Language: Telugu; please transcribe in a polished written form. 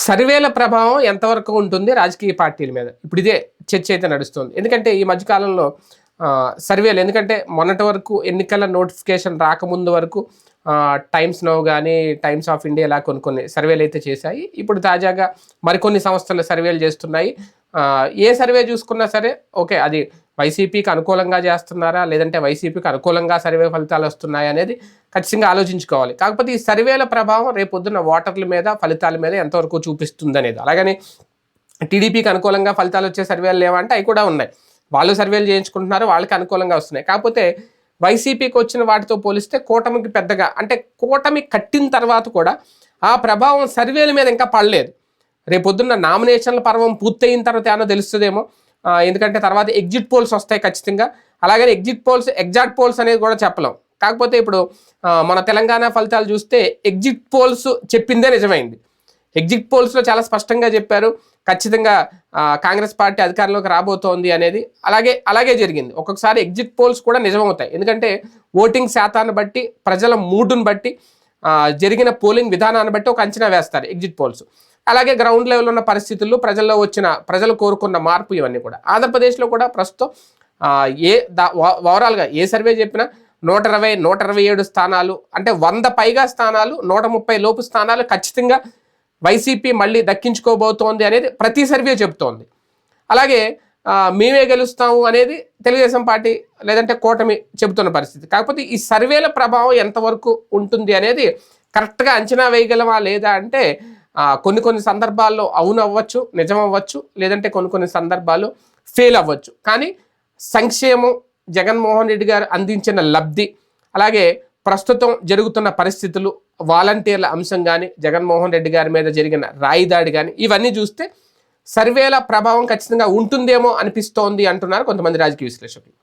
సర్వేల ప్రభావం ఎంతవరకు ఉంటుంది రాజకీయ పార్టీల మీద? ఇప్పుడు ఇదే చర్చ అయితే నడుస్తుంది. ఎందుకంటే ఈ మధ్యకాలంలో సర్వేలు, ఎందుకంటే మొన్నటి వరకు ఎన్నికల నోటిఫికేషన్ రాకముందు వరకు టైమ్స్ నౌ కానీ, టైమ్స్ ఆఫ్ ఇండియా ఇలా కొన్ని సర్వేలు అయితే చేశాయి. ఇప్పుడు తాజాగా మరికొన్ని సంస్థలు సర్వేలు చేస్తున్నాయి. ఏ సర్వే చూసుకున్నా సరే ఓకే, అది వైసీపీకి అనుకూలంగా చేస్తున్నారా, లేదంటే వైసీపీకి అనుకూలంగా సర్వే ఫలితాలు వస్తున్నాయి అనేది ఖచ్చితంగా ఆలోచించుకోవాలి. కాకపోతే ఈ సర్వేల ప్రభావం రేపొద్దున ఓటర్ల మీద, ఫలితాల మీద ఎంతవరకు చూపిస్తుంది అనేది. అలాగని టీడీపీకి అనుకూలంగా ఫలితాలు వచ్చే సర్వేలు లేవంటే అవి కూడా ఉన్నాయి. వాళ్ళు సర్వేలు చేయించుకుంటున్నారు, వాళ్ళకి అనుకూలంగా వస్తున్నాయి. కాకపోతే వైసీపీకి వచ్చిన వాటితో పోలిస్తే కూటమికి పెద్దగా, అంటే కూటమి కట్టిన తర్వాత కూడా ఆ ప్రభావం సర్వేల మీద ఇంకా పడలేదు. రేపొద్దున్న నామినేషన్ల పర్వం పూర్తయిన తర్వాత ఏమో తెలుస్తుందేమో. ఎందుకంటే తర్వాత ఎగ్జిట్ పోల్స్ వస్తాయి ఖచ్చితంగా. అలాగే ఎగ్జిట్ పోల్స్, ఎగ్జాక్ట్ పోల్స్ అనేది కూడా చెప్పలేం. కాకపోతే ఇప్పుడు మన తెలంగాణ ఫలితాలు చూస్తే ఎగ్జిట్ పోల్స్ చెప్పిందే నిజమైంది. ఎగ్జిట్ పోల్స్లో చాలా స్పష్టంగా చెప్పారు, ఖచ్చితంగా కాంగ్రెస్ పార్టీ అధికారంలోకి రాబోతోంది అనేది. అలాగే జరిగింది. ఒక్కొక్కసారి ఎగ్జిట్ పోల్స్ కూడా నిజమవుతాయి. ఎందుకంటే ఓటింగ్ శాతాన్ని బట్టి, ప్రజల మూడుని బట్టి, జరిగిన పోలింగ్ విధానాన్ని బట్టి ఒక అంచనా వేస్తారు ఎగ్జిట్ పోల్స్. అలాగే గ్రౌండ్ లెవెల్ ఉన్న పరిస్థితుల్లో ప్రజలు కోరుకున్న మార్పు ఇవన్నీ కూడా. ఆంధ్రప్రదేశ్లో కూడా ప్రస్తుతం ఓవరాల్గా ఏ సర్వే చెప్పినా 120, 127 స్థానాలు, అంటే 100 పైగా స్థానాలు, 130 లోపు స్థానాలు ఖచ్చితంగా వైసీపీ మళ్ళీ దక్కించుకోబోతోంది అనేది ప్రతి సర్వే చెబుతోంది. అలాగే మేమే గెలుస్తాము అనేది తెలుగుదేశం పార్టీ లేదంటే కూటమి చెబుతున్న పరిస్థితి. కాకపోతే ఈ సర్వేల ప్రభావం ఎంతవరకు ఉంటుంది అనేది కరెక్ట్గా అంచనా వేయగలమా లేదా అంటే కొన్ని సందర్భాల్లో అవును అవ్వచ్చు, నిజం అవ్వచ్చు, లేదంటే కొన్ని సందర్భాల్లో ఫెయిల్ అవ్వచ్చు. కానీ సంక్షేమం, జగన్మోహన్ రెడ్డి గారు అందించిన లబ్ధి, అలాగే ప్రస్తుతం జరుగుతున్న పరిస్థితులు, వాలంటీర్ల అంశం కానీ, జగన్మోహన్ రెడ్డి గారి మీద జరిగిన రాయిదాడి కానీ, ఇవన్నీ చూస్తే సర్వేల ప్రభావం ఖచ్చితంగా ఉంటుందేమో అనిపిస్తోంది అంటున్నారు కొంతమంది రాజకీయ విశ్లేషకులు.